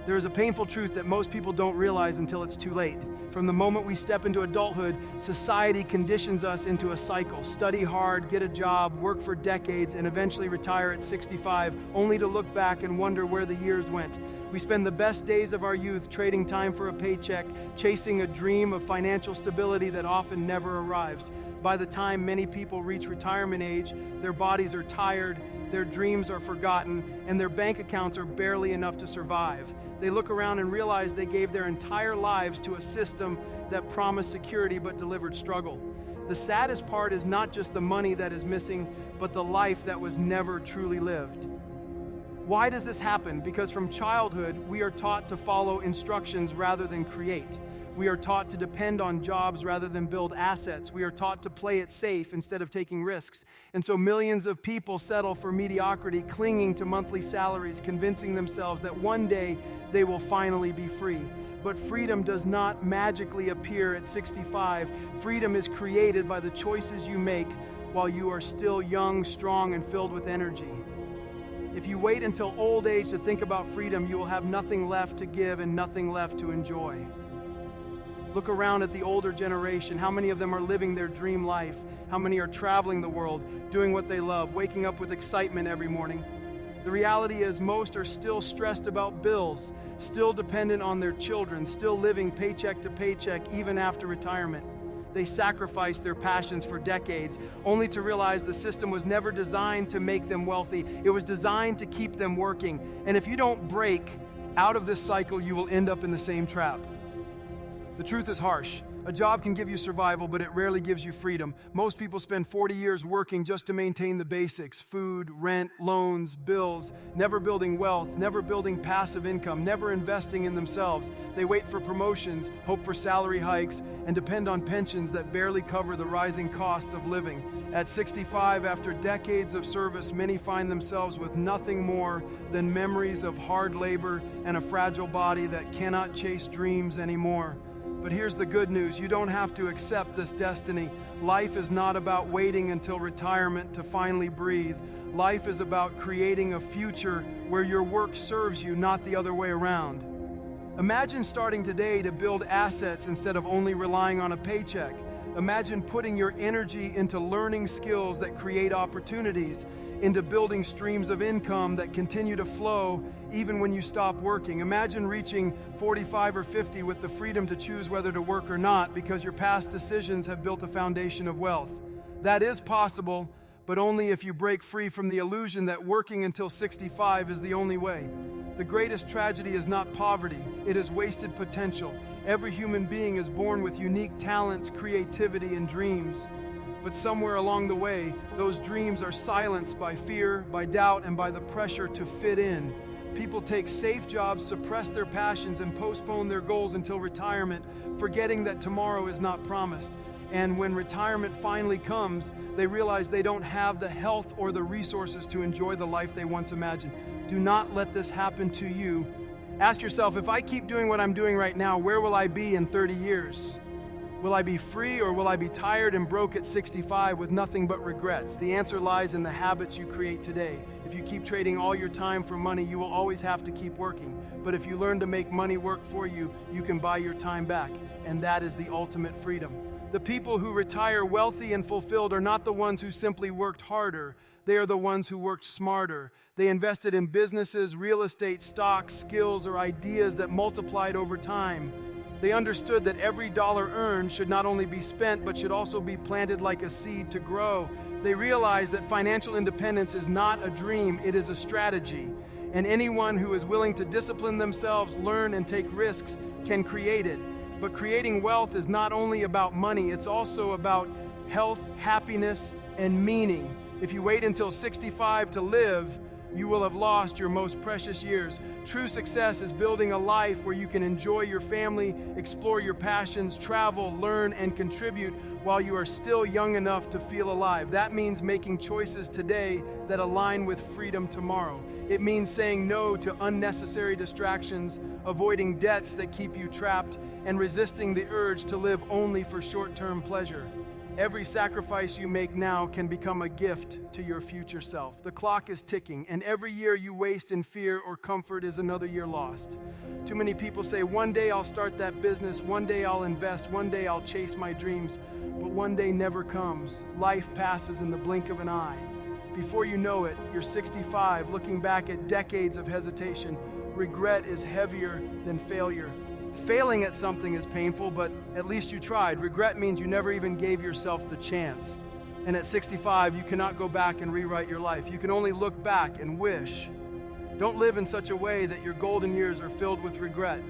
There is a painful truth that most people don't realize until it's too late. From the moment we step into adulthood, society conditions us into a cycle. Study hard, get a job, work for decades, and eventually retire at 65, only to look back and wonder where the years went. We spend the best days of our youth trading time for a paycheck, chasing a dream of financial stability that often never arrives. By the time many people reach retirement age, their bodies are tired, their dreams are forgotten, and their bank accounts are barely enough to survive. They look around and realize they gave their entire lives to a system that promised security but delivered struggle. The saddest part is not just the money that is missing, but the life that was never truly lived. Why does this happen? Because from childhood, we are taught to follow instructions rather than create. We are taught to depend on jobs rather than build assets. We are taught to play it safe instead of taking risks. And so millions of people settle for mediocrity, clinging to monthly salaries, convincing themselves that one day they will finally be free. But freedom does not magically appear at 65. Freedom is created by the choices you make while you are still young, strong, and filled with energy. If you wait until old age to think about freedom, you will have nothing left to give and nothing left to enjoy. Look around at the older generation. How many of them are living their dream life? How many are traveling the world, doing what they love, waking up with excitement every morning? The reality is most are still stressed about bills, still dependent on their children, still living paycheck to paycheck even after retirement. They sacrificed their passions for decades, only to realize the system was never designed to make them wealthy. It was designed to keep them working. And if you don't break out of this cycle, you will end up in the same trap. The truth is harsh. A job can give you survival, but it rarely gives you freedom. Most people spend 40 years working just to maintain the basics: food, rent, loans, bills, never building wealth, never building passive income, never investing in themselves. They wait for promotions, hope for salary hikes, and depend on pensions that barely cover the rising costs of living. At 65, after decades of service, many find themselves with nothing more than memories of hard labor and a fragile body that cannot chase dreams anymore. But here's the good news. You don't have to accept this destiny. Life is not about waiting until retirement to finally breathe. Life is about creating a future where your work serves you, not the other way around. Imagine starting today to build assets instead of only relying on a paycheck. Imagine putting your energy into learning skills that create opportunities, into building streams of income that continue to flow even when you stop working. Imagine reaching 45 or 50 with the freedom to choose whether to work or not because your past decisions have built a foundation of wealth. That is possible, but only if you break free from the illusion that working until 65 is the only way. The greatest tragedy is not poverty, it is wasted potential. Every human being is born with unique talents, creativity, and dreams. But somewhere along the way, those dreams are silenced by fear, by doubt, and by the pressure to fit in. People take safe jobs, suppress their passions, and postpone their goals until retirement, forgetting that tomorrow is not promised. And when retirement finally comes, they realize they don't have the health or the resources to enjoy the life they once imagined. Do not let this happen to you. Ask yourself, if I keep doing what I'm doing right now, where will I be in 30 years? Will I be free, or will I be tired and broke at 65 with nothing but regrets? The answer lies in the habits you create today. If you keep trading all your time for money, you will always have to keep working. But if you learn to make money work for you, you can buy your time back. And that is the ultimate freedom. The people who retire wealthy and fulfilled are not the ones who simply worked harder. They are the ones who worked smarter. They invested in businesses, real estate, stocks, skills, or ideas that multiplied over time. They understood that every dollar earned should not only be spent, but should also be planted like a seed to grow. They realized that financial independence is not a dream, it is a strategy. And anyone who is willing to discipline themselves, learn, and take risks can create it. But creating wealth is not only about money, it's also about health, happiness, and meaning. If you wait until 65 to live, you will have lost your most precious years. True success is building a life where you can enjoy your family, explore your passions, travel, learn, and contribute while you are still young enough to feel alive. That means making choices today that align with freedom tomorrow. It means saying no to unnecessary distractions, avoiding debts that keep you trapped, and resisting the urge to live only for short-term pleasure. Every sacrifice you make now can become a gift to your future self. The clock is ticking, and every year you waste in fear or comfort is another year lost. Too many people say, one day I'll start that business, one day I'll invest, one day I'll chase my dreams, but one day never comes. Life passes in the blink of an eye. Before you know it, you're 65, looking back at decades of hesitation. Regret is heavier than failure. Failing at something is painful, but at least you tried. Regret means you never even gave yourself the chance. And at 65, you cannot go back and rewrite your life. You can only look back and wish. Don't live in such a way that your golden years are filled with regret.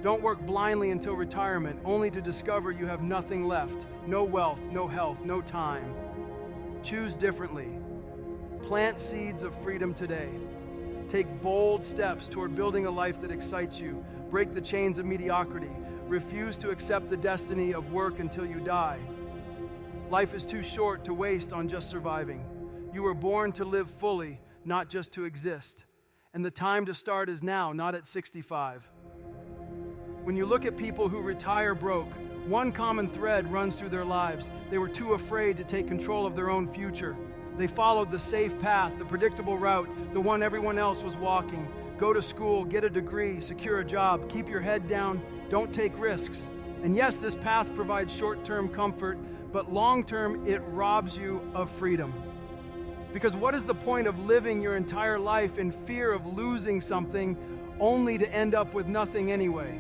Don't work blindly until retirement, only to discover you have nothing left. No wealth, no health, no time. Choose differently. Plant seeds of freedom today. Take bold steps toward building a life that excites you. Break the chains of mediocrity. Refuse to accept the destiny of work until you die. Life is too short to waste on just surviving. You were born to live fully, not just to exist. And the time to start is now, not at 65. When you look at people who retire broke, one common thread runs through their lives. They were too afraid to take control of their own future. They followed the safe path, the predictable route, the one everyone else was walking. Go to school, get a degree, secure a job, keep your head down, don't take risks. And yes, this path provides short-term comfort, but long-term, it robs you of freedom. Because what is the point of living your entire life in fear of losing something only to end up with nothing anyway?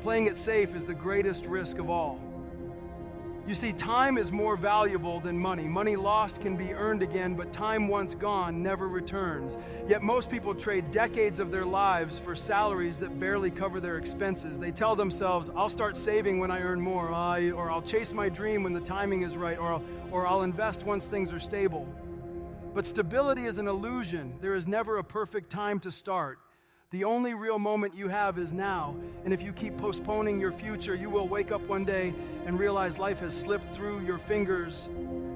Playing it safe is the greatest risk of all. You see, time is more valuable than money. Money lost can be earned again, but time once gone never returns. Yet most people trade decades of their lives for salaries that barely cover their expenses. They tell themselves, I'll start saving when I earn more, or I'll chase my dream when the timing is right, or I'll invest once things are stable. But stability is an illusion. There is never a perfect time to start. The only real moment you have is now, and if you keep postponing your future, you will wake up one day and realize life has slipped through your fingers.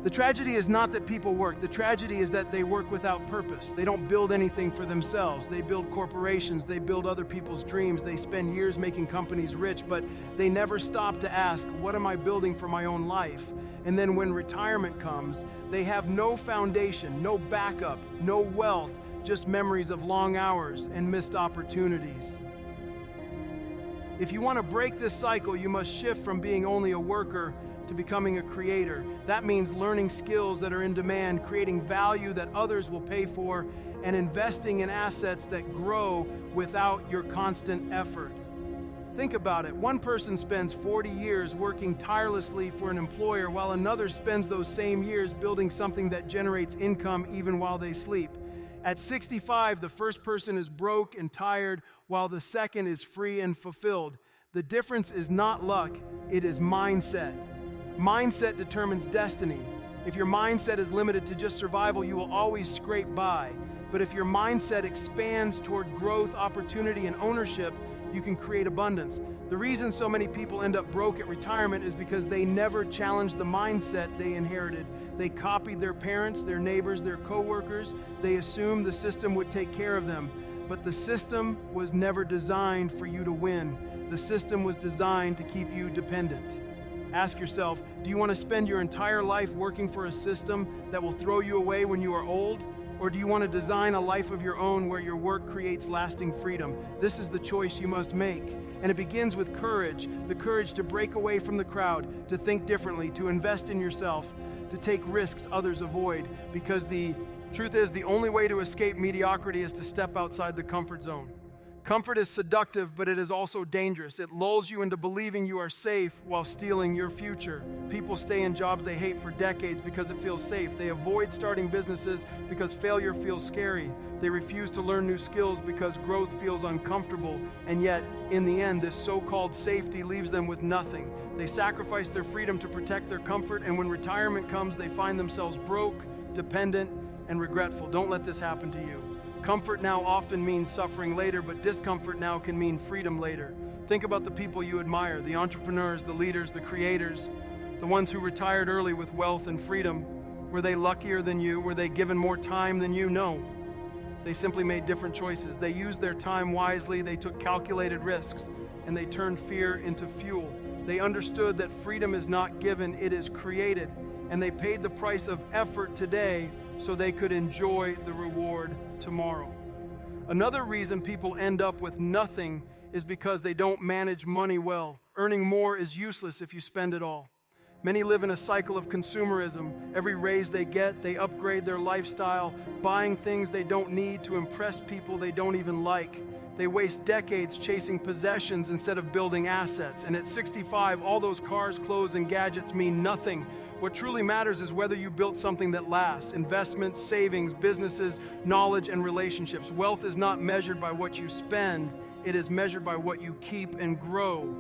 The tragedy is not that people work. The tragedy is that they work without purpose. They don't build anything for themselves. They build corporations. They build other people's dreams. They spend years making companies rich, but they never stop to ask, what am I building for my own life? And then when retirement comes, they have no foundation, no backup, no wealth, just memories of long hours and missed opportunities. If you want to break this cycle, you must shift from being only a worker to becoming a creator. That means learning skills that are in demand, creating value that others will pay for, and investing in assets that grow without your constant effort. Think about it. One person spends 40 years working tirelessly for an employer, while another spends those same years building something that generates income even while they sleep. At 65, the first person is broke and tired, while the second is free and fulfilled. The difference is not luck, it is mindset. Mindset determines destiny. If your mindset is limited to just survival, you will always scrape by. But if your mindset expands toward growth, opportunity, and ownership, you can create abundance. The reason so many people end up broke at retirement is because they never challenged the mindset they inherited. They copied their parents, their neighbors, their coworkers. They assumed the system would take care of them. But the system was never designed for you to win. The system was designed to keep you dependent. Ask yourself, do you want to spend your entire life working for a system that will throw you away when you are old? Or do you want to design a life of your own where your work creates lasting freedom? This is the choice you must make. And it begins with courage, the courage to break away from the crowd, to think differently, to invest in yourself, to take risks others avoid. Because the truth is, the only way to escape mediocrity is to step outside the comfort zone. Comfort is seductive, but it is also dangerous. It lulls you into believing you are safe while stealing your future. People stay in jobs they hate for decades because it feels safe. They avoid starting businesses because failure feels scary. They refuse to learn new skills because growth feels uncomfortable. And yet, in the end, this so-called safety leaves them with nothing. They sacrifice their freedom to protect their comfort, and when retirement comes, they find themselves broke, dependent, and regretful. Don't let this happen to you. Comfort now often means suffering later, but discomfort now can mean freedom later. Think about the people you admire, the entrepreneurs, the leaders, the creators, the ones who retired early with wealth and freedom. Were they luckier than you? Were they given more time than you? No. They simply made different choices. They used their time wisely, they took calculated risks, and they turned fear into fuel. They understood that freedom is not given, it is created, and they paid the price of effort today so they could enjoy the reward tomorrow. Another reason people end up with nothing is because they don't manage money well. Earning more is useless if you spend it all. Many live in a cycle of consumerism. Every raise they get, they upgrade their lifestyle, buying things they don't need to impress people they don't even like. They waste decades chasing possessions instead of building assets. And at 65, all those cars, clothes, and gadgets mean nothing. What truly matters is whether you built something that lasts. Investments, savings, businesses, knowledge, and relationships. Wealth is not measured by what you spend. It is measured by what you keep and grow.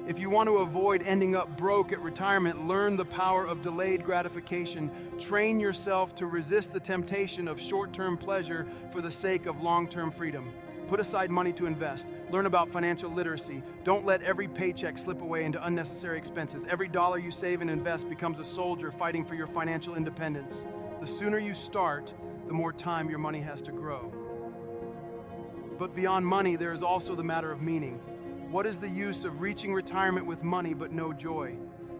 If you want to avoid ending up broke at retirement, learn the power of delayed gratification. Train yourself to resist the temptation of short-term pleasure for the sake of long-term freedom. Put aside money to invest. Learn about financial literacy. Don't let every paycheck slip away into unnecessary expenses. Every dollar you save and invest becomes a soldier fighting for your financial independence. The sooner you start, the more time your money has to grow. But beyond money, there is also the matter of meaning. What is the use of reaching retirement with money but no joy?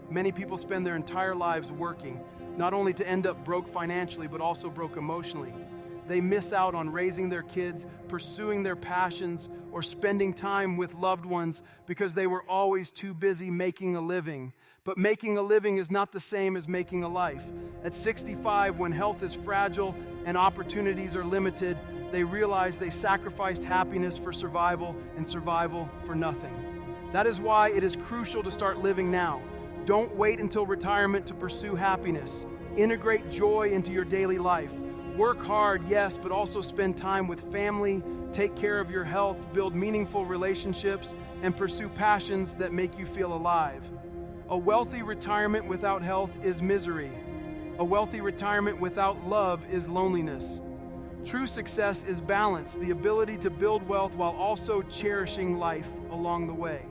Many people spend their entire lives working, not only to end up broke financially, but also broke emotionally. They miss out on raising their kids, pursuing their passions, or spending time with loved ones because they were always too busy making a living. But making a living is not the same as making a life. At 65, when health is fragile and opportunities are limited, they realize they sacrificed happiness for survival and survival for nothing. That is why it is crucial to start living now. Don't wait until retirement to pursue happiness. Integrate joy into your daily life. Work hard, yes, but also spend time with family, take care of your health, build meaningful relationships, and pursue passions that make you feel alive. A wealthy retirement without health is misery. A wealthy retirement without love is loneliness. True success is balance, the ability to build wealth while also cherishing life along the way.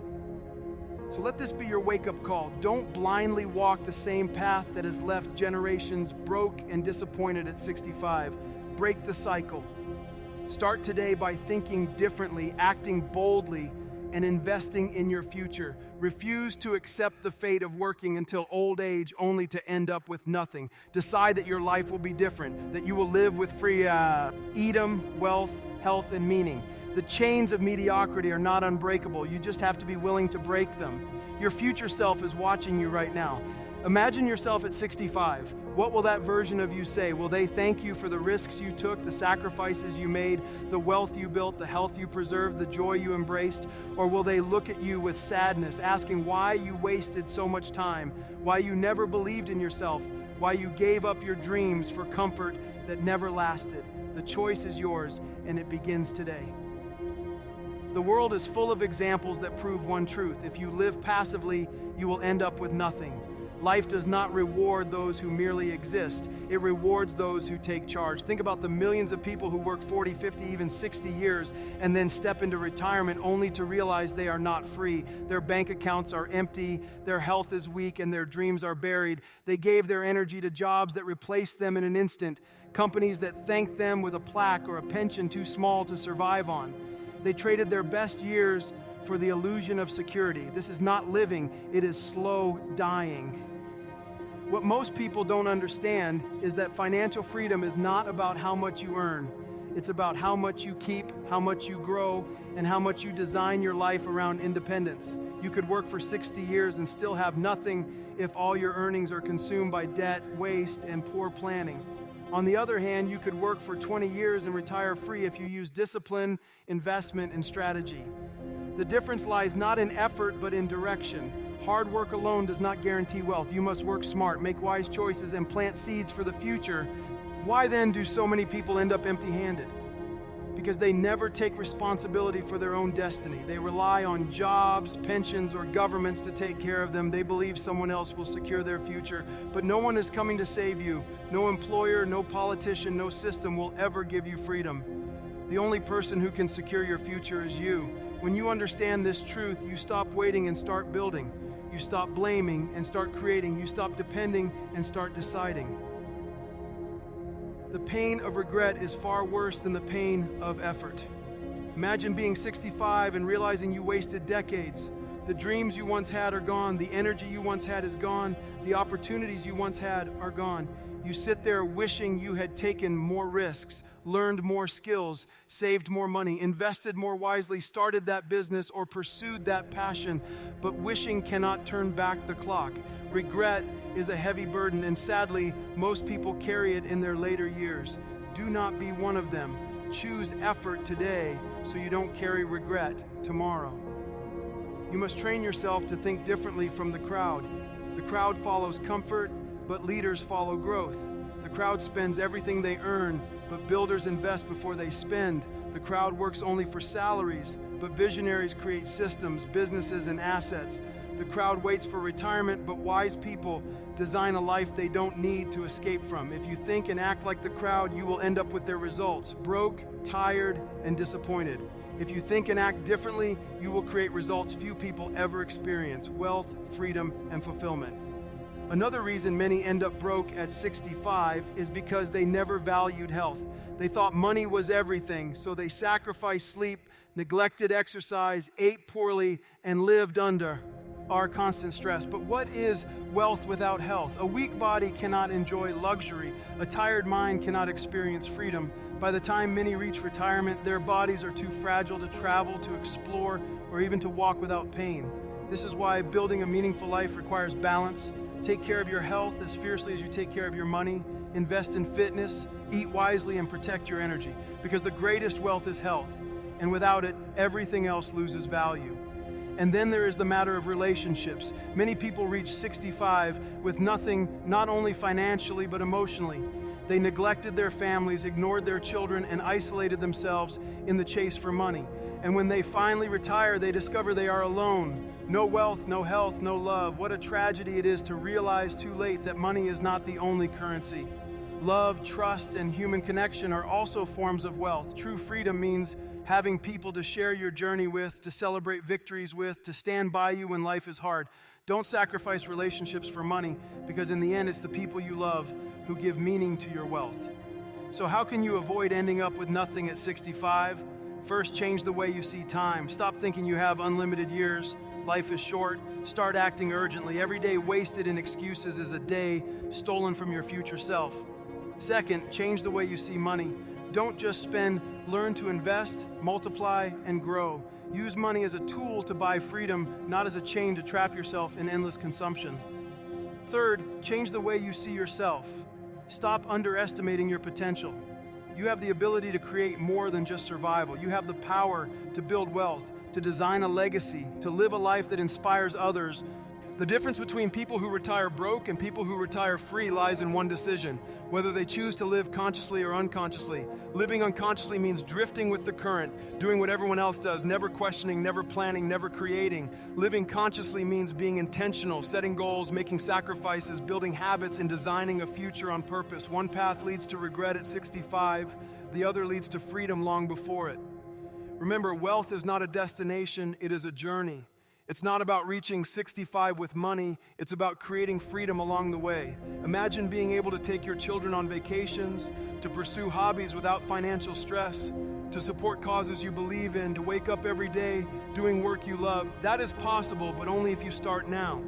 So let this be your wake-up call. Don't blindly walk the same path that has left generations broke and disappointed at 65. Break the cycle. Start today by thinking differently, acting boldly, and investing in your future. Refuse to accept the fate of working until old age only to end up with nothing. Decide that your life will be different, that you will live with freedom, wealth, health, and meaning. The chains of mediocrity are not unbreakable. You just have to be willing to break them. Your future self is watching you right now. Imagine yourself at 65. What will that version of you say? Will they thank you for the risks you took, the sacrifices you made, the wealth you built, the health you preserved, the joy you embraced? Or will they look at you with sadness, asking why you wasted so much time, why you never believed in yourself, why you gave up your dreams for comfort that never lasted? The choice is yours, and it begins today. The world is full of examples that prove one truth. If you live passively, you will end up with nothing. Life does not reward those who merely exist. It rewards those who take charge. Think about the millions of people who work 40, 50, even 60 years and then step into retirement only to realize they are not free. Their bank accounts are empty, their health is weak, and their dreams are buried. They gave their energy to jobs that replaced them in an instant, companies that thanked them with a plaque or a pension too small to survive on. They traded their best years for the illusion of security. This is not living, it is slow dying. What most people don't understand is that financial freedom is not about how much you earn. It's about how much you keep, how much you grow, and how much you design your life around independence. You could work for 60 years and still have nothing if all your earnings are consumed by debt, waste, and poor planning. On the other hand, you could work for 20 years and retire free if you use discipline, investment, and strategy. The difference lies not in effort, but in direction. Hard work alone does not guarantee wealth. You must work smart, make wise choices, and plant seeds for the future. Why then do so many people end up empty-handed? Because they never take responsibility for their own destiny. They rely on jobs, pensions, or governments to take care of them. They believe someone else will secure their future, but no one is coming to save you. No employer, no politician, no system will ever give you freedom. The only person who can secure your future is you. When you understand this truth, you stop waiting and start building. You stop blaming and start creating. You stop depending and start deciding. The pain of regret is far worse than the pain of effort. Imagine being 65 and realizing you wasted decades. The dreams you once had are gone. The energy you once had is gone. The opportunities you once had are gone. You sit there wishing you had taken more risks, learned more skills, saved more money, invested more wisely, started that business, or pursued that passion. But wishing cannot turn back the clock. Regret is a heavy burden, and sadly, most people carry it in their later years. Do not be one of them. Choose effort today so you don't carry regret tomorrow. You must train yourself to think differently from the crowd. The crowd follows comfort, but leaders follow growth. The crowd spends everything they earn, but builders invest before they spend. The crowd works only for salaries, but visionaries create systems, businesses, and assets. The crowd waits for retirement, but wise people design a life they don't need to escape from. If you think and act like the crowd, you will end up with their results: broke, tired, and disappointed. If you think and act differently, you will create results few people ever experience: wealth, freedom, and fulfillment. Another reason many end up broke at 65 is because they never valued health. They thought money was everything, so they sacrificed sleep, neglected exercise, ate poorly, and lived under our constant stress. But what is wealth without health? A weak body cannot enjoy luxury. A tired mind cannot experience freedom. By the time many reach retirement, their bodies are too fragile to travel, to explore, or even to walk without pain. This is why building a meaningful life requires balance. Take care of your health as fiercely as you take care of your money. Invest in fitness, eat wisely, and protect your energy. Because the greatest wealth is health, and without it, everything else loses value. And then there is the matter of relationships. Many people reach 65 with nothing, not only financially, but emotionally. They neglected their families, ignored their children, and isolated themselves in the chase for money. And when they finally retire, they discover they are alone. No wealth, no health, no love. What a tragedy it is to realize too late that money is not the only currency. Love, trust, and human connection are also forms of wealth. True freedom means having people to share your journey with, to celebrate victories with, to stand by you when life is hard. Don't sacrifice relationships for money, because in the end, it's the people you love who give meaning to your wealth. So how can you avoid ending up with nothing at 65? First, change the way you see time. Stop thinking you have unlimited years. Life is short. Start acting urgently. Every day wasted in excuses is a day stolen from your future self. Second, change the way you see money. Don't just spend, learn to invest, multiply, and grow. Use money as a tool to buy freedom, not as a chain to trap yourself in endless consumption. Third, change the way you see yourself. Stop underestimating your potential. You have the ability to create more than just survival. You have the power to build wealth, to design a legacy, to live a life that inspires others. The difference between people who retire broke and people who retire free lies in one decision: whether they choose to live consciously or unconsciously. Living unconsciously means drifting with the current, doing what everyone else does, never questioning, never planning, never creating. Living consciously means being intentional, setting goals, making sacrifices, building habits, and designing a future on purpose. One path leads to regret at 65, the other leads to freedom long before it. Remember, wealth is not a destination, it is a journey. It's not about reaching 65 with money, it's about creating freedom along the way. Imagine being able to take your children on vacations, to pursue hobbies without financial stress, to support causes you believe in, to wake up every day doing work you love. That is possible, but only if you start now.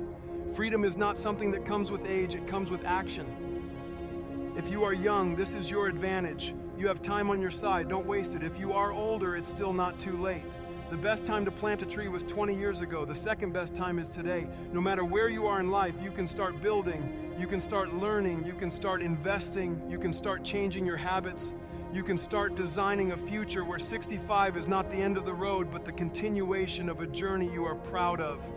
Freedom is not something that comes with age, it comes with action. If you are young, this is your advantage. You have time on your side, don't waste it. If you are older, it's still not too late. The best time to plant a tree was 20 years ago. The second best time is today. No matter where you are in life, you can start building, you can start learning, you can start investing, you can start changing your habits, you can start designing a future where 65 is not the end of the road, but the continuation of a journey you are proud of.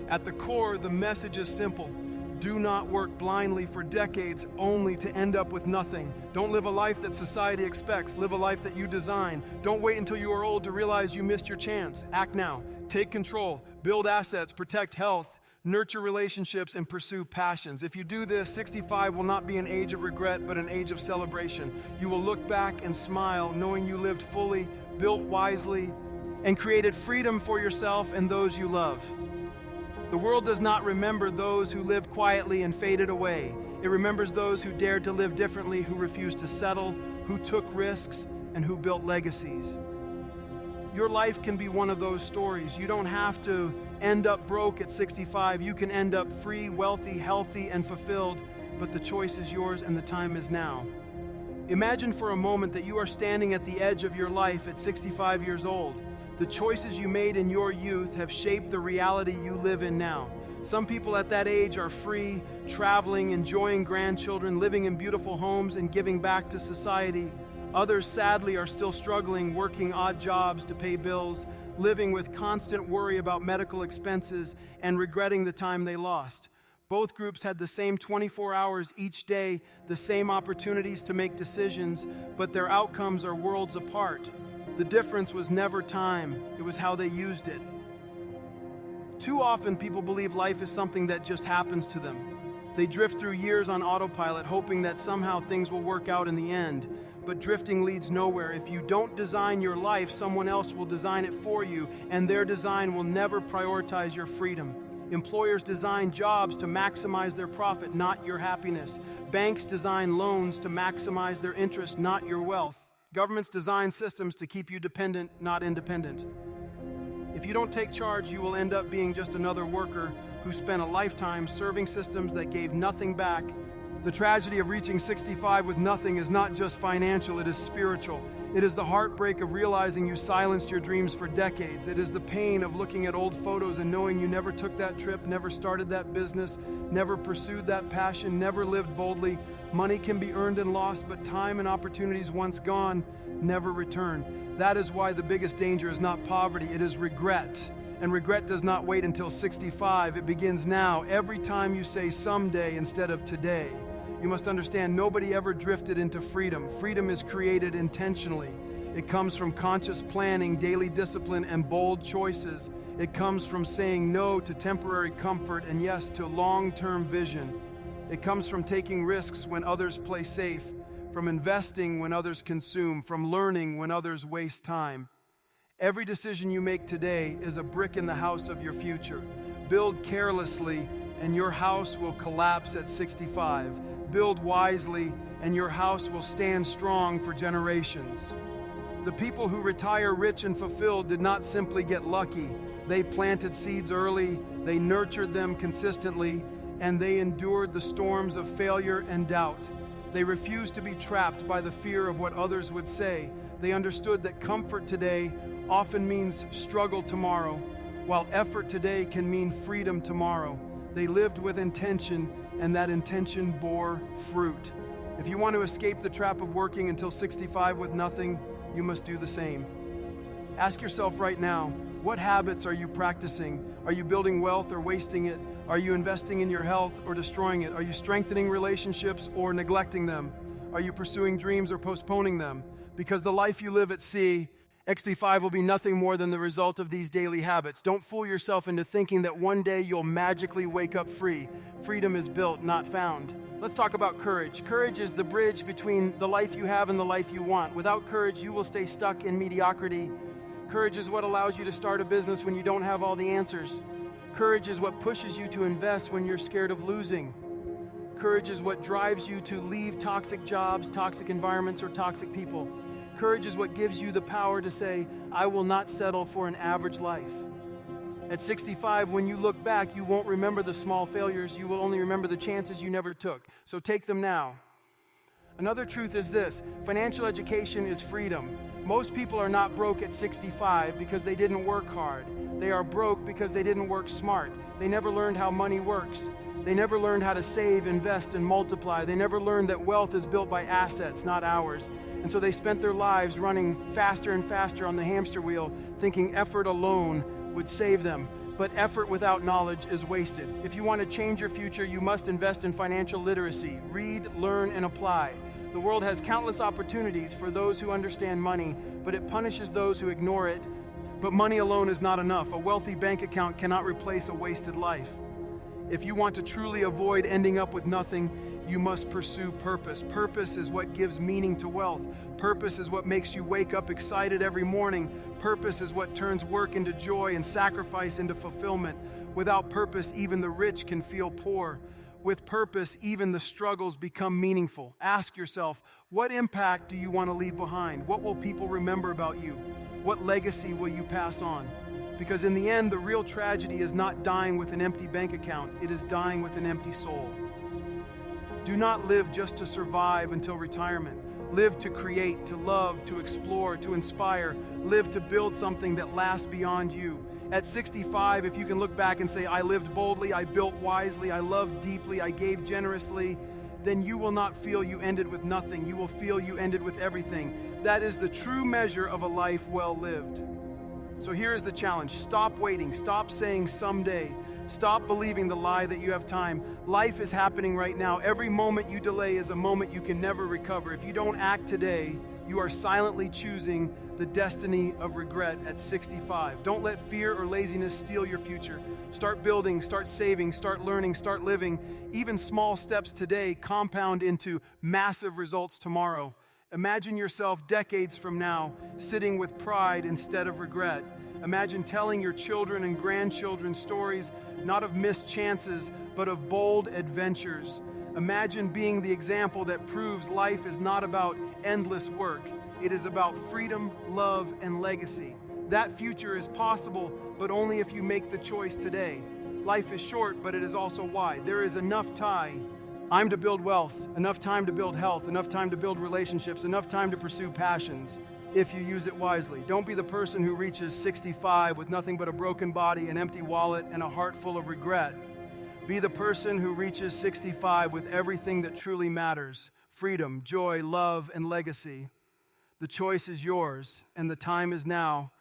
At the core, the message is simple. Do not work blindly for decades only to end up with nothing. Don't live a life that society expects. Live a life that you design. Don't wait until you are old to realize you missed your chance. Act now. Take control. Build assets. Protect health. Nurture relationships and pursue passions. If you do this, 65 will not be an age of regret, but an age of celebration. You will look back and smile, knowing you lived fully, built wisely, and created freedom for yourself and those you love. The world does not remember those who lived quietly and faded away. It remembers those who dared to live differently, who refused to settle, who took risks, and who built legacies. Your life can be one of those stories. You don't have to end up broke at 65. You can end up free, wealthy, healthy, and fulfilled, but the choice is yours and the time is now. Imagine for a moment that you are standing at the edge of your life at 65 years old. The choices you made in your youth have shaped the reality you live in now. Some people at that age are free, traveling, enjoying grandchildren, living in beautiful homes, and giving back to society. Others, sadly, are still struggling, working odd jobs to pay bills, living with constant worry about medical expenses, and regretting the time they lost. Both groups had the same 24 hours each day, the same opportunities to make decisions, but their outcomes are worlds apart. The difference was never time, it was how they used it. Too often people believe life is something that just happens to them. They drift through years on autopilot, hoping that somehow things will work out in the end. But drifting leads nowhere. If you don't design your life, someone else will design it for you, and their design will never prioritize your freedom. Employers design jobs to maximize their profit, not your happiness. Banks design loans to maximize their interest, not your wealth. Governments design systems to keep you dependent, not independent. If you don't take charge, you will end up being just another worker who spent a lifetime serving systems that gave nothing back. The tragedy of reaching 65 with nothing is not just financial, it is spiritual. It is the heartbreak of realizing you silenced your dreams for decades. It is the pain of looking at old photos and knowing you never took that trip, never started that business, never pursued that passion, never lived boldly. Money can be earned and lost, but time and opportunities once gone never return. That is why the biggest danger is not poverty, it is regret. And regret does not wait until 65. It begins now, every time you say someday instead of today. You must understand, nobody ever drifted into freedom. Freedom is created intentionally. It comes from conscious planning, daily discipline, and bold choices. It comes from saying no to temporary comfort and yes to long-term vision. It comes from taking risks when others play safe, from investing when others consume, from learning when others waste time. Every decision you make today is a brick in the house of your future. Build carelessly, and your house will collapse at 65. Build wisely, and your house will stand strong for generations. The people who retire rich and fulfilled did not simply get lucky. They planted seeds early, they nurtured them consistently, and they endured the storms of failure and doubt. They refused to be trapped by the fear of what others would say. They understood that comfort today often means struggle tomorrow, while effort today can mean freedom tomorrow. They lived with intention, and that intention bore fruit. If you want to escape the trap of working until 65 with nothing, you must do the same. Ask yourself right now, what habits are you practicing? Are you building wealth or wasting it? Are you investing in your health or destroying it? Are you strengthening relationships or neglecting them? Are you pursuing dreams or postponing them? Because the life you live at 65 will be nothing more than the result of these daily habits. Don't fool yourself into thinking that one day you'll magically wake up free. Freedom is built, not found. Let's talk about courage. Courage is the bridge between the life you have and the life you want. Without courage, you will stay stuck in mediocrity. Courage is what allows you to start a business when you don't have all the answers. Courage is what pushes you to invest when you're scared of losing. Courage is what drives you to leave toxic jobs, toxic environments, or toxic people. Courage is what gives you the power to say, I will not settle for an average life. At 65, when you look back, you won't remember the small failures. You will only remember the chances you never took. So take them now. Another truth is this: financial education is freedom. Most people are not broke at 65 because they didn't work hard. They are broke because they didn't work smart. They never learned how money works. They never learned how to save, invest, and multiply. They never learned that wealth is built by assets, not hours. And so they spent their lives running faster and faster on the hamster wheel, thinking effort alone would save them. But effort without knowledge is wasted. If you want to change your future, you must invest in financial literacy. Read, learn, and apply. The world has countless opportunities for those who understand money, but it punishes those who ignore it. But money alone is not enough. A wealthy bank account cannot replace a wasted life. If you want to truly avoid ending up with nothing, you must pursue purpose. Purpose is what gives meaning to wealth. Purpose is what makes you wake up excited every morning. Purpose is what turns work into joy and sacrifice into fulfillment. Without purpose, even the rich can feel poor. With purpose, even the struggles become meaningful. Ask yourself, what impact do you want to leave behind? What will people remember about you? What legacy will you pass on? Because in the end, the real tragedy is not dying with an empty bank account. It is dying with an empty soul. Do not live just to survive until retirement. Live to create, to love, to explore, to inspire. Live to build something that lasts beyond you. At 65, if you can look back and say, I lived boldly, I built wisely, I loved deeply, I gave generously, then you will not feel you ended with nothing. You will feel you ended with everything. That is the true measure of a life well lived. So here is the challenge. Stop waiting. Stop saying someday. Stop believing the lie that you have time. Life is happening right now. Every moment you delay is a moment you can never recover. If you don't act today, you are silently choosing the destiny of regret at 65. Don't let fear or laziness steal your future. Start building, start saving, start learning, start living. Even small steps today compound into massive results tomorrow. Imagine yourself decades from now sitting with pride instead of regret. Imagine telling your children and grandchildren stories not of missed chances, but of bold adventures. Imagine being the example that proves life is not about endless work. It is about freedom, love, and legacy. That future is possible, but only if you make the choice today. Life is short, but it is also wide. There is enough time to build wealth, enough time to build health, enough time to build relationships, enough time to pursue passions, if you use it wisely. Don't be the person who reaches 65 with nothing but a broken body, an empty wallet, and a heart full of regret. Be the person who reaches 65 with everything that truly matters: freedom, joy, love, and legacy. The choice is yours, and the time is now.